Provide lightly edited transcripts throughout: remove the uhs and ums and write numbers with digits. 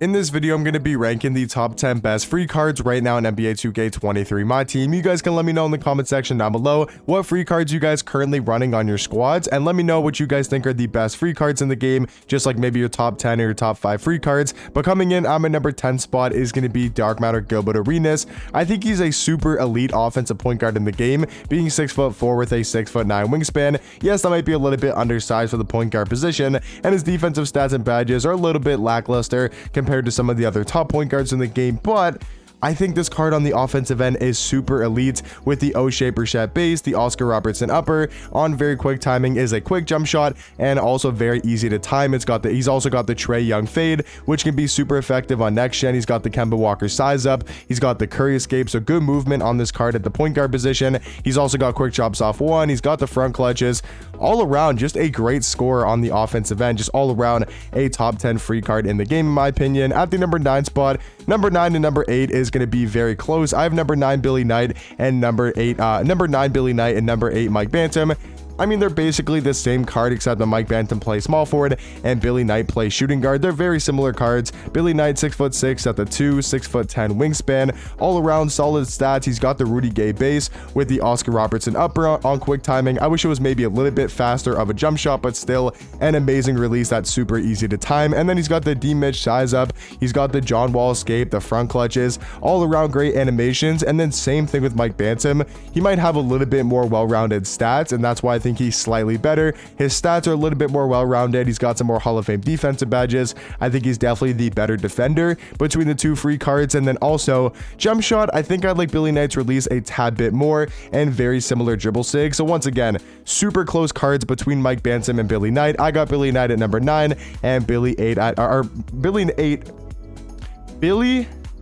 In this video, I'm going to be ranking the top 10 best free cards right now in NBA 2K23 My Team. You guys can let me know in the comment section down below what free cards you guys currently running on your squads, and let me know what you guys think are the best free cards in the game, just like maybe your top 10 or your top 5 free cards. But coming in on my number 10 spot is going to be Dark Matter Gilbert Arenas. I think he's a super elite offensive point guard in the game, being 6'4" with a 6'9" wingspan. Yes, that might be a little bit undersized for the point guard position, and his defensive stats and badges are a little bit lackluster compared to some of the other top point guards in the game, but I think this card on the offensive end is super elite with the O-shape Brissette base, the Oscar Robertson upper, on very quick timing is a quick jump shot, and also very easy to time. He's also got the Trae Young fade, which can be super effective on next gen. He's got the Kemba Walker size up. He's got the Curry escape, so good movement on this card at the point guard position. He's also got quick chops off one. He's got the front clutches. All around, just a great scorer on the offensive end. Just all around a top 10 free card in the game, in my opinion. At the number 9 spot, number 9 and number 8 is going to be very close. I have number 9 Billy Knight and number 9 Billy Knight and number 8 Mike Bantam. I mean, they're basically the same card, except that Mike Bantam plays small forward and Billy Knight plays shooting guard. They're very similar cards. Billy Knight 6'6" at the 2, 6'10" wingspan, all around solid stats. He's got the Rudy Gay base with the Oscar Robertson upper on quick timing. I wish it was maybe a little bit faster of a jump shot, but still an amazing release that's super easy to time. And then he's got the D Mitch size up. He's got the John Wall escape, the front clutches, all around great animations. And then same thing with Mike Bantam. He might have a little bit more well-rounded stats, and that's why I think he's slightly better. His stats are a little bit more well-rounded. He's got some more Hall of Fame defensive badges. I think he's definitely the better defender between the two free cards. And then also jump shot, I think I'd like Billy Knight's release a tad bit more, and very similar dribble sig. So once again, super close cards between Mike Bantam and Billy Knight. I got Billy Knight at number 9 and Billy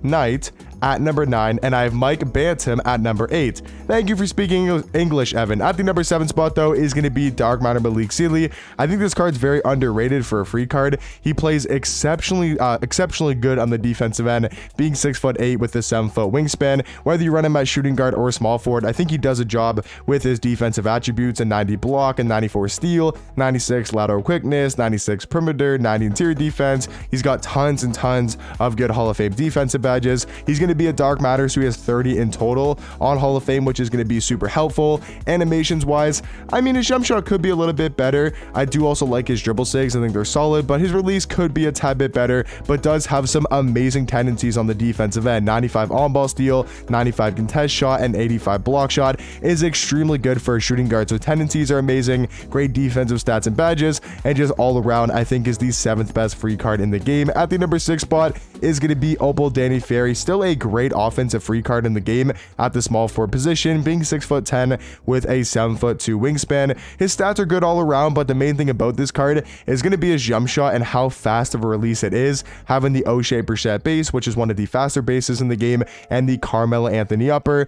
Knight at number 9, and I have Mike Bantam at number 8. Thank you for speaking English, Evan. At the number 7 spot, though, is going to be Dark Matter Malik Sealy. I think this card's very underrated for a free card. He plays exceptionally good on the defensive end, being 6'8" with a 7-foot wingspan. Whether you run him at shooting guard or small forward, I think he does a job with his defensive attributes: a 90 block, a 94 steal, 96 lateral quickness, 96 perimeter, 90 interior defense. He's got tons and tons of good Hall of Fame defensive badges. He's going to be a Dark Matter, so he has 30 in total on Hall of Fame, which is going to be super helpful. Animations wise, I mean, his jump shot could be a little bit better. I do also like his dribble sigs. I think they're solid, but his release could be a tad bit better, but does have some amazing tendencies on the defensive end. 95 on-ball steal, 95 contest shot, and 85 block shot is extremely good for a shooting guard. So tendencies are amazing, great defensive stats and badges, and just all around, I think is the 7th best free card in the game. At the number 6 spot is going to be Opal Danny Ferry, still a great offensive free card in the game at the small forward position, being 6'10" with a 7'2" wingspan. His stats are good all around, but the main thing about this card is going to be his jump shot and how fast of a release it is, having the O-shape Brissette base, which is one of the faster bases in the game, and the Carmelo Anthony upper,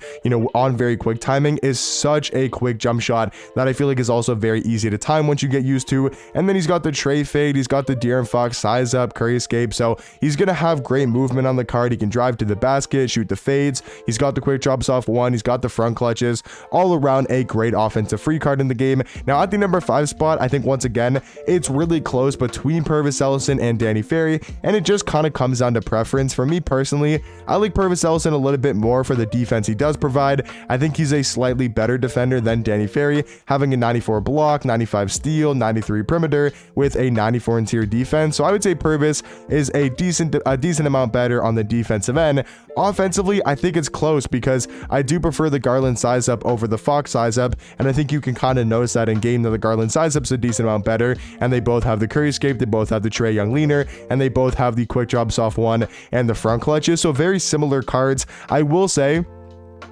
on very quick timing, is such a quick jump shot that I feel like is also very easy to time once you get used to. And then he's got the Trae fade, he's got the De'Aaron Fox size up, Curry escape, so he's going to have great movement on the card. He can drive to the basket, shoot the fades. He's got the quick drops off one. He's got the front clutches. All around a great offensive free card in the game. Now at the number 5 spot, I think once again, it's really close between Purvis Ellison and Danny Ferry, and it just kind of comes down to preference. For me personally, I like Purvis Ellison a little bit more for the defense he does provide. I think he's a slightly better defender than Danny Ferry, having a 94 block, 95 steal, 93 perimeter with a 94 interior defense. So I would say Purvis is a decent amount better on the defensive end. Offensively, I think it's close because I do prefer the Garland size up over the Fox size up, and I think you can kind of notice that in game that the Garland size up's a decent amount better, and they both have the Curry escape, they both have the Trae Young leaner, and they both have the quick drops off one and the front clutches. So very similar cards. I will say,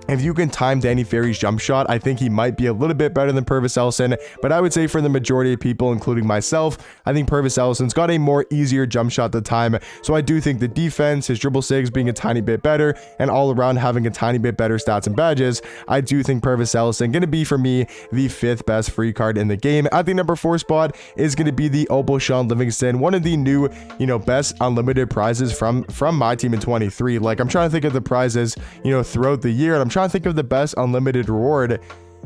if you can time Danny Ferry's jump shot, I think he might be a little bit better than Purvis Ellison, but I would say for the majority of people, including myself, I think Purvis Ellison's got a more easier jump shot to time. So I do think the defense, his dribble sigs being a tiny bit better, and all around having a tiny bit better stats and badges, I do think Purvis Ellison going to be, for me, the 5th best free card in the game. At the number 4 spot is going to be the Opal Sean Livingston, one of the new, best unlimited prizes from my team in 23. Like, I'm trying to think of the prizes, throughout the year, and I'm trying to think of the best unlimited reward.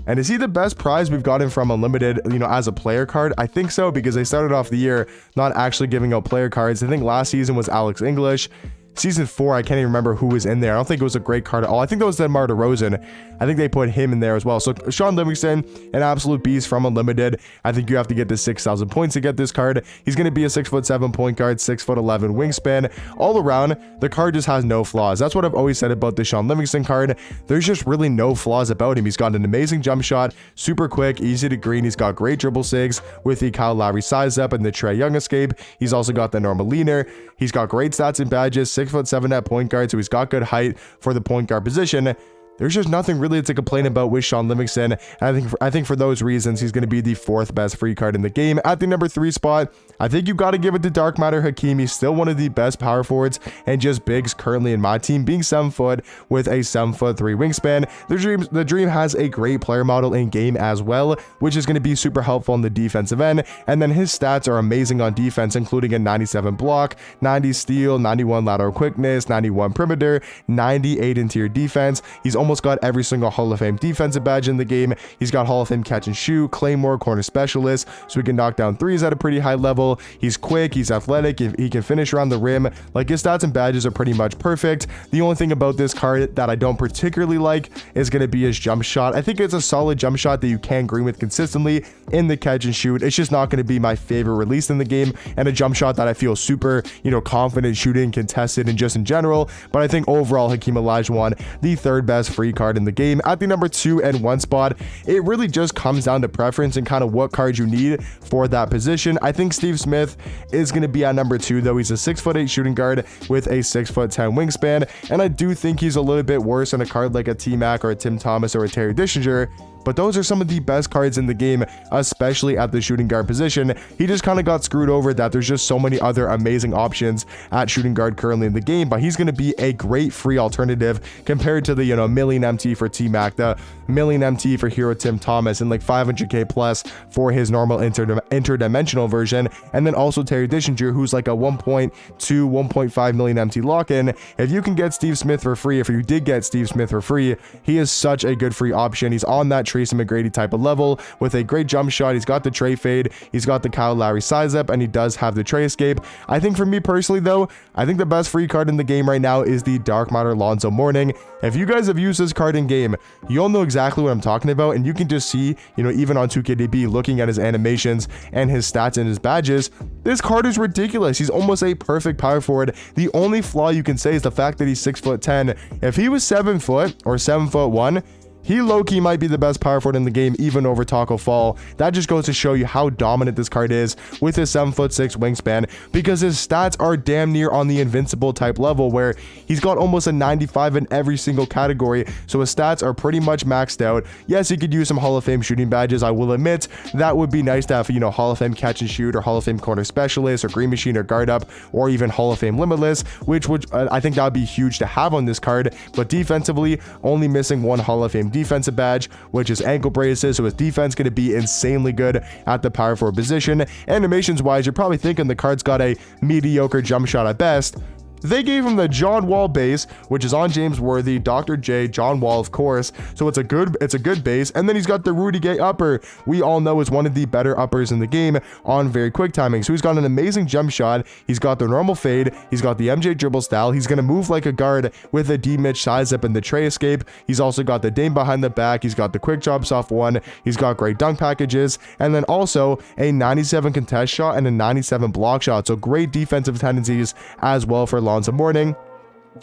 And is he the best prize we've gotten from Unlimited, as a player card? I think so, because they started off the year not actually giving out player cards. I think last season was Alex English. Season 4, I can't even remember who was in there. I don't think it was a great card at all. I think that was DeMar DeRozan. I think they put him in there as well. So Sean Livingston, an absolute beast from Unlimited. I think you have to get to 6,000 points to get this card. He's going to be a 6'7" point guard, 6'11" wingspan. All around, the card just has no flaws. That's what I've always said about the Sean Livingston card. There's just really no flaws about him. He's got an amazing jump shot, super quick, easy to green. He's got great dribble sigs with the Kyle Lowry size up and the Trae Young escape. He's also got the normal leaner. He's got great stats and badges, 6'7" at point guard, so he's got good height for the point guard position. There's just nothing really to complain about with Sean Livingston, and I think for those reasons, he's going to be the 4th best free card in the game. At the number 3 spot, I think you've got to give it to Dark Matter Hakeem. He's still one of the best power forwards and just bigs currently in my team, being 7 foot with a 7'3" wingspan. The Dream has a great player model in game as well, which is going to be super helpful on the defensive end, and then his stats are amazing on defense, including a 97 block, 90 steal, 91 lateral quickness, 91 perimeter, 98 interior defense. He's almost got every single Hall of Fame defensive badge in the game. He's got Hall of Fame catch and shoot, Claymore, corner specialist, so he can knock down threes at a pretty high level. He's quick, he's athletic, he can finish around the rim. Like, his stats and badges are pretty much perfect. The only thing about this card that I don't particularly like is going to be his jump shot. I think it's a solid jump shot that you can green with consistently in the catch and shoot. It's just not going to be my favorite release in the game, and a jump shot that I feel super, confident shooting, contested, and just in general. But I think overall, Hakeem Olajuwon, the 3rd best free card in the game. At the number 2 and 1 spot, it really just comes down to preference and kind of what card you need for that position. I think Steve Smith is going to be at number 2, though. He's a 6'8" shooting guard with a 6'10" wingspan, and I do think he's a little bit worse than a card like a T-Mac or a Tim Thomas or a Terry Dischinger. But those are some of the best cards in the game, especially at the shooting guard position. He just kind of got screwed over that there's just so many other amazing options at shooting guard currently in the game, but he's going to be a great free alternative compared to the, million MT for T-Mac, the million MT for Hero Tim Thomas, and like 500k plus for his normal interdimensional version. And then also Terry Dischinger, who's like a 1.2, 1.5 million MT lock-in. If you can get Steve Smith for free, if you did get Steve Smith for free, he is such a good free option. He's on that Tracy McGrady type of level with a great jump shot. He's got the Trae fade, he's got the Kyle Lowry size up, and he does have the Trae escape. I think for me personally, though, I think the best free card in the game right now is the Dark Matter Lonzo Mourning. If you guys have used this card in game, you'll know exactly what I'm talking about, and you can just see, even on 2KDB, looking at his animations and his stats and his badges, this card is ridiculous. He's almost a perfect power forward. The only flaw you can say is the fact that he's 6'10". If he was 7 foot or 7'1", he low-key might be the best power forward in the game, even over Taco Fall. That just goes to show you how dominant this card is with his 7'6" wingspan, because his stats are damn near on the invincible type level, where he's got almost a 95 in every single category, so his stats are pretty much maxed out. Yes, he could use some Hall of Fame shooting badges, I will admit. That would be nice to have, Hall of Fame catch and shoot, or Hall of Fame corner specialist, or green machine, or guard up, or even Hall of Fame limitless, which would, I think that would be huge to have on this card. But defensively, only missing one Hall of Fame defensive badge, which is ankle braces, so his defense going to be insanely good at the power forward position. Animations wise, you're probably thinking the card's got a mediocre jump shot at best. They gave him the John Wall base, which is on James Worthy, Dr. J, John Wall, of course. So it's a good base. And then he's got the Rudy Gay upper, we all know is one of the better uppers in the game, on very quick timing. So he's got an amazing jump shot. He's got the normal fade. He's got the MJ dribble style. He's going to move like a guard with a D-Mitch size up and the Trae escape. He's also got the Dame behind the back. He's got the quick drops off one. He's got great dunk packages. And then also a 97 contest shot and a 97 block shot. So great defensive tendencies as well for Lonzo Mourning.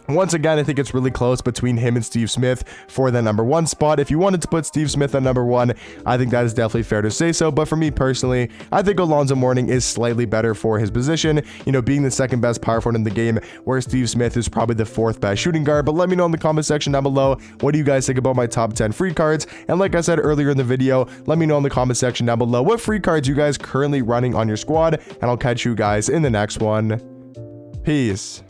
Once again, I think it's really close between him and Steve Smith for the number 1 spot. If you wanted to put Steve Smith at number 1, I think that is definitely fair to say so. But for me personally, I think Alonzo Mourning is slightly better for his position, being the 2nd best power forward in the game, where Steve Smith is probably the 4th best shooting guard. But let me know in the comment section down below, what do you guys think about my top 10 free cards? And like I said earlier in the video, let me know in the comment section down below what free cards you guys currently running on your squad, and I'll catch you guys in the next one. Peace.